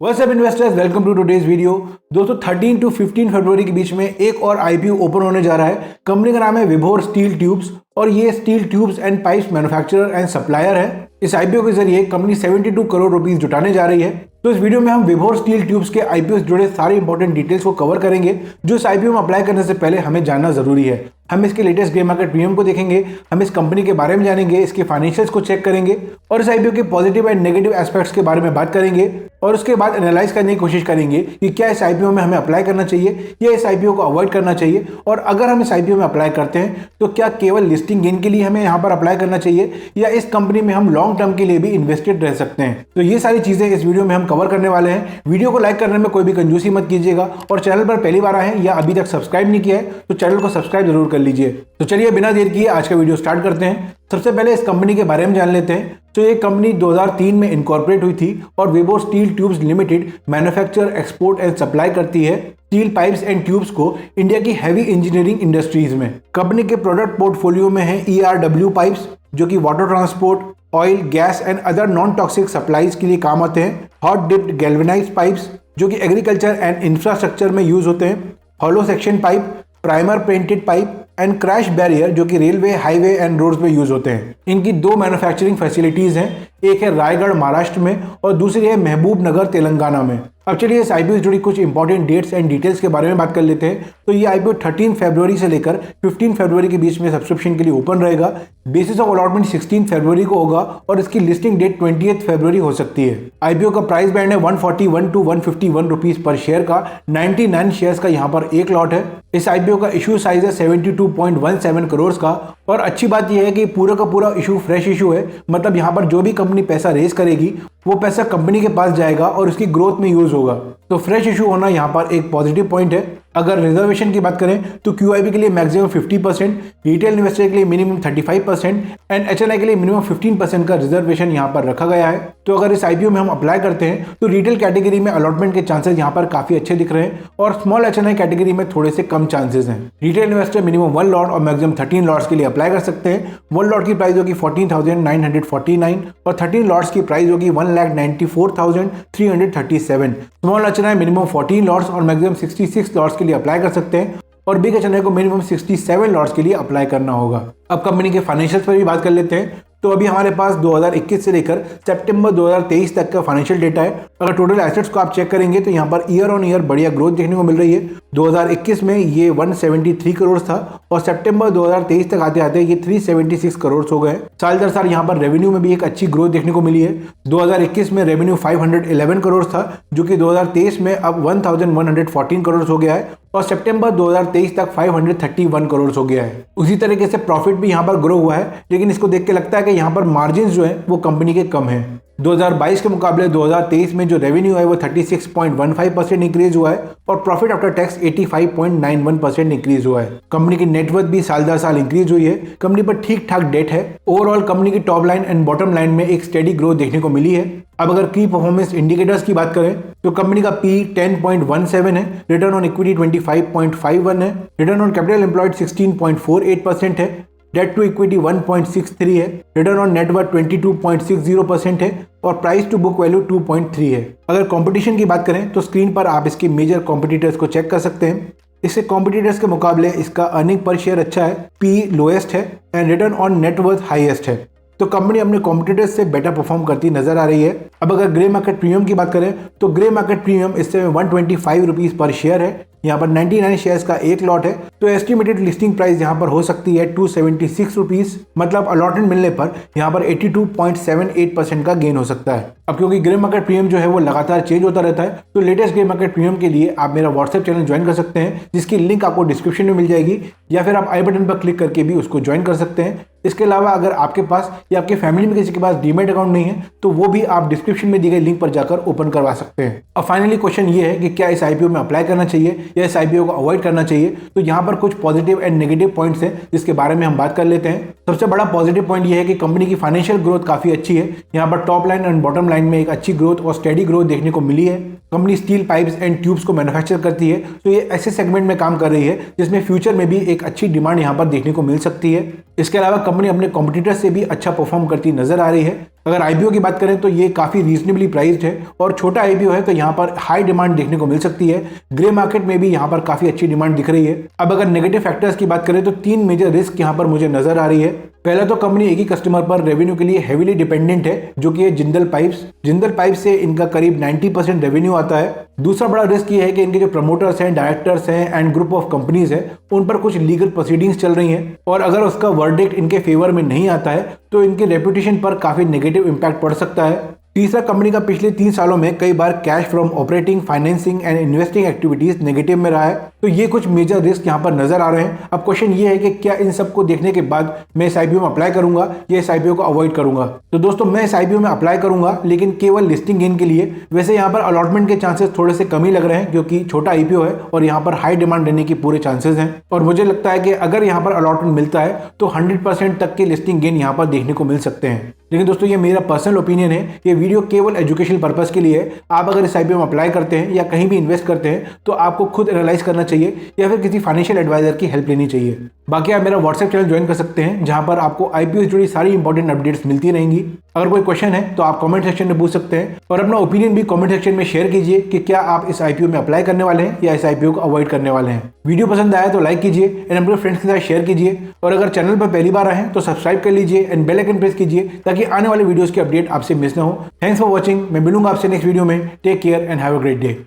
What's up investors, welcome to today's video. दोस्तों 13 to 15 फरवरी के बीच में एक और आईपीओ ओपन होने जा रहा है। कंपनी का नाम है विभोर स्टील ट्यूब्स और ये steel tubes and pipes manufacturer and supplier है। इस आईपीओ के जरिए कंपनी 72 करोड़ रुपीस जुटाने जा रही है। तो इस वीडियो में हम विभोर स्टील ट्यूब्स के आईपीओ से जुड़े सारे इंपॉर्टेंट डिटेल्स को कवर करेंगे जो इस आईपीओ में अप्लाई करने से पहले हमें जानना जरूरी है। हम इसके लेटेस्ट ग्रे मार्केट प्रीमियम को देखेंगे, हम इस कंपनी के बारे में जानेंगे, इसके फाइनेंशियल्स को चेक करेंगे और इस आईपीओ के पॉजिटिव एंड नेगेटिव एस्पेक्ट्स के बारे में बात करेंगे और उसके बाद एनालाइज करने की कोशिश करेंगे कि क्या इस आईपीओ में हमें अप्लाई करना चाहिए या इस आईपीओ को अवॉइड करना चाहिए, और अगर हम इस आईपीओ में अप्लाई करते हैं तो क्या केवल लिस्टिंग गेन के लिए हमें यहाँ पर अप्लाई करना चाहिए या इस कंपनी में हम लॉन्ग टर्म के लिए भी इन्वेस्टेड रह सकते हैं। तो ये सारी चीजें इस वीडियो में हम कवर करने वाले हैं। वीडियो को लाइक करने में कोई भी कंजूसी मत कीजिएगा और चैनल पर पहली बार आए हैं या अभी तक सब्सक्राइब नहीं किया है तो चैनल को सब्सक्राइब जरूर कर लीजिए। तो चलिए बिना देर किए आज का वीडियो स्टार्ट करते हैं। सबसे पहले इस कंपनी के बारे में जान लेते हैं। तो ये कंपनी 2003 में इनकॉर्पोरेट हुई थी और विभोर steel tubes limited manufacture, export and supply करती है स्टील पाइप्स एंड ट्यूब्स को इंडिया की हैवी इंजीनियरिंग इंडस्ट्रीज में। कंपनी के प्रोडक्ट पोर्टफोलियो में है ERW पाइप्स जो कि water transport, oil, gas and other non toxic supplies के लिए काम आते हैं। हॉट डिप्ड गैल्वेनाइज्ड पाइप्स जो कि एग्रीकल्चर एंड इंफ्रास्ट्रक्चर में यूज होते हैं। Hollow section pipe, primer painted pipe and crash barrier जो कि रेलवे, हाईवे एंड रोड्स में यूज होते हैं। इनकी दो मैन्युफैक्चरिंग फैसिलिटीज हैं, एक है रायगढ़ महाराष्ट्र में और दूसरी है महबूब नगर तेलंगाना में। अब चलिए इस आईपीओ से जुड़ी कुछ इंपॉर्टेंट डेट्स एंड डिटेल्स के बारे में बात कर लेते हैं। तो ये आईपीओ 13 फरवरी से लेकर 15 फरवरी के बीच में सब्सक्रिप्शन के लिए ओपन रहेगा। बेसिस ऑफ अलॉटमेंट 16 फरवरी को होगा और इसकी लिस्टिंग डेट 20 फरवरी हो सकती है। आईपीओ का प्राइस बैंड है 141 टू 151 रुपीज पर शेयर का। 99 शेयर्स का यहाँ पर एक लॉट है। इस आईपीओ का इशू साइज है 72.17 करोड़ का और अच्छी बात यह है कि पूरा का पूरा इशू फ्रेश इशू है। मतलब यहाँ पर जो भी कंपनी पैसा रेज करेगी वो पैसा कंपनी के पास जाएगा और उसकी ग्रोथ में यूज होगा। तो फ्रेश इशू होना यहाँ पर एक पॉजिटिव पॉइंट है। अगर रिजर्वेशन की बात करें तो QIB के लिए मैक्सिमम 50%, रिटेल इन्वेस्टर के लिए मिनिमम 35% एंड HNI के लिए मिनिमम 15% का रिजर्वेशन यहाँ पर रखा गया है। तो अगर इस आईपीओ में हम अप्लाई करते हैं तो रिटेल कैटेगरी में अलॉटमेंट के चांसेस यहाँ पर काफी अच्छे दिख रहे हैं और स्मॉल HNI कैटेगरी में थोड़े से कम चांसेस हैं। रिटेल इन्वेस्टर मिनिमम 1 लॉट और मैक्सिमम 13 लॉट्स के लिए अप्लाई कर सकते हैं। 1 लॉट की प्राइस होगी 14,949 और 13 लॉट्स की प्राइस होगी 1,94,337। स्मॉल HNI मिनिमम 14 लॉट्स और मैक्सिमम 66 लॉट्स के लिए अप्लाई कर सकते हैं और बिग HNI को मिनिमम 67 लॉट्स के लिए अप्लाई करना होगा। अब कंपनी के फाइनेंशियल्स पर भी बात कर लेते हैं। तो अभी हमारे पास 2021 से लेकर सितंबर 2023 तक का फाइनेंशियल डेटा है। अगर टोटल एसेट्स को आप चेक करेंगे तो यहाँ पर ईयर ऑन ईयर बढ़िया ग्रोथ देखने को मिल रही है। 2021 में ये 173 करोड़ था और सितंबर 2023 तक आते आते ये 376 करोड़ हो गए। साल दर साल यहाँ पर रेवेन्यू में भी एक अच्छी ग्रोथ देखने को मिली है। 2021 में रेवेन्यू 511 करोड़ था जो कि 2023 में अब 1114 करोड़ हो गया है और सितंबर 2023 तक 531 करोड़ हो गया है। उसी तरीके से प्रॉफिट भी यहाँ पर ग्रो हुआ है, लेकिन इसको देख के लगता है कि यहाँ पर मार्जिन जो है वो कंपनी के कम है। 2022 के मुकाबले 2023 में जो रेवेन्यू है वो 36.15% इंक्रीज हुआ है और प्रॉफिट आफ्टर टैक्स 85.91% इंक्रीज हुआ है। कंपनी की नेटवर्थ भी साल दर साल इंक्रीज हुई है। कंपनी पर ठीक ठाक डेट है। ओवरऑल कंपनी की top line and bottom line में एक स्टेडी ग्रोथ देखने को मिली है। अब अगर की परफॉर्मेंस इंडिकेटर्स की बात करें तो कंपनी का P 10.17 है, रिटर्न ऑन इक्विटी 25.51 है, रिटर्न ऑन कैपिटल एम्प्लॉयड 16.48% है, डेट टू इक्विटी 1.63 है, रिटर्न ऑन नेटवर्थ 22.60% है और प्राइस टू बुक वैल्यू 2.3 है। अगर कंपटीशन की बात करें तो स्क्रीन पर आप इसके मेजर कॉम्पिटिटर्स को चेक कर सकते हैं। इसके कॉम्पिटिटर्स के मुकाबले इसका अर्निंग पर शेयर अच्छा है, P लोएस्ट है and return on net worth highest है। तो कंपनी अपने कॉम्पिटिटर्स से बेटर परफॉर्म करती नजर आ रही है। अब अगर ग्रे मार्केट प्रीमियम की बात करें तो ग्रे मार्केट प्रीमियम इस समय 125 रुपीज पर शेयर है। यहाँ पर 99 शेयर्स का एक लॉट है। तो एस्टिमेटेड लिस्टिंग प्राइस यहाँ पर हो सकती है 276 रुपीज। मतलब अलॉटमेंट मिलने पर यहाँ पर 82.78% का गेन हो सकता है। अब क्योंकि ग्रे मार्केट प्रीमियम जो है वो लगातार चेंज होता रहता है तो लेटेस्ट ग्रे मार्केट प्रीमियम के लिए आप मेरा व्हाट्सएप चैनल ज्वाइन कर सकते हैं जिसकी लिंक आपको डिस्क्रिप्शन में मिल जाएगी या फिर आप आई बटन पर क्लिक करके भी उसको ज्वाइन कर सकते हैं। इसके अलावा अगर आपके पास या आपके फैमिली में किसी के पास डीमैट अकाउंट नहीं है तो वो भी आप डिस्क्रिप्शन में दी गई लिंक पर जाकर ओपन करवा सकते हैं। अब फाइनली क्वेश्चन ये है कि क्या इस आईपीओ में अप्लाई करना चाहिए या इस आईपीओ को अवॉइड करना चाहिए। तो यहाँ पर कुछ पॉजिटिव एंड नेगेटिव पॉइंट्स हैं जिसके बारे में हम बात कर लेते हैं। सबसे बड़ा पॉजिटिव पॉइंट ये है कि कंपनी की फाइनेंशियल ग्रोथ काफी अच्छी है। यहाँ पर top line and bottom line में एक अच्छी ग्रोथ और स्टेडी ग्रोथ देखने को मिली है। Company steel pipes and tubes को मैन्युफैक्चर करती है तो ये ऐसे सेगमेंट में काम कर रही है जिसमें फ्यूचर में भी एक अच्छी डिमांड यहाँ पर देखने को मिल सकती है। इसके अलावा कंपनी अपने कॉम्पिटिटर से भी अच्छा परफॉर्म करती नजर आ रही है। अगर आईपीओ की बात करें तो ये काफी रीजनेबली प्राइस्ड है और छोटा आईपीओ है तो यहाँ पर हाई डिमांड देखने को मिल सकती है। ग्रे मार्केट में भी यहाँ पर काफी अच्छी डिमांड दिख रही है। अब अगर नेगेटिव फैक्टर्स की बात करें तो 3 मेजर रिस्क यहाँ पर मुझे नजर आ रही है। पहला तो कंपनी एक ही कस्टमर पर रेवेन्यू के लिए हेवीली डिपेंडेंट है, जो कि है जिंदल पाइप्स। जिंदल पाइप्स से इनका करीब 90% रेवेन्यू आता है। दूसरा बड़ा रिस्क ये है कि इनके जो प्रमोटर्स हैं, डायरेक्टर्स हैं एंड ग्रुप ऑफ कंपनीज है, उन पर कुछ लीगल प्रोसीडिंग्स चल रही हैं और अगर उसका वर्डिक्ट इनके फेवर में नहीं आता है तो इनके रेपुटेशन पर काफी नेगेटिव इंपैक्ट पड़ सकता है। तीसरा, कंपनी का पिछले 3 सालों में कई बार cash from operating, financing and investing activities negative में रहा है। तो ये कुछ मेजर रिस्क यहाँ पर नजर आ रहे हैं। अब क्वेश्चन ये है कि क्या इन सबको देखने के बाद मैं इस आईपीओ में अप्लाई करूंगा या इस आईपीओ को अवॉइड करूंगा। तो दोस्तों मैं इस आईपीओ में अप्लाई करूंगा, लेकिन केवल लिस्टिंग गेन के लिए। वैसे यहाँ पर अलॉटमेंट के चांसेस थोड़े से कम ही लग रहे हैं क्योंकि छोटा आईपीओ है और यहाँ पर हाई डिमांड रहने की पूरे चांसेस हैं। और मुझे लगता है कि अगर यहाँ पर अलॉटमेंट मिलता है तो 100% तक के लिस्टिंग गेन यहाँ पर देखने को मिल सकते हैं। लेकिन दोस्तों ये मेरा पर्सनल ओपिनियन है, ये वीडियो केवल एजुकेशनल पर्पस के लिए है। आप अगर इस आईपीओ में अप्लाई करते हैं या कहीं भी इन्वेस्ट करते हैं तो आपको खुद एनालाइज करना चाहिए या फिर किसी फाइनेंशियल एडवाइजर की हेल्प लेनी चाहिए। बाकी आप मेरा व्हाट्सएप चैनल ज्वाइन कर सकते हैं, जहां पर आपको आईपीओ से जुड़ी सारी इंपॉर्टेंट अपडेट्स मिलती रहेंगी। अगर कोई क्वेश्चन है तो आप कमेंट सेक्शन में पूछ सकते हैं और अपना ओपिनियन भी कमेंट सेक्शन में शेयर कीजिए कि क्या आप इस आईपीओ में अप्लाई करने वाले हैं या इस आईपीओ को अवॉइड करने वाले हैं। वीडियो पसंद आया तो लाइक कीजिए एंड अपने फ्रेंड्स के साथ शेयर कीजिए और अगर चैनल पर पहली बार आए हैं तो सब्सक्राइब कर लीजिए एंड बेल आइकन प्रेस कीजिए ताकि आने वाले वीडियोस की अपडेट आपसे मिस ना हो। Thanks for watching. मैं मिलूंगा आपसे नेक्स्ट वीडियो में। Take care and have a great day.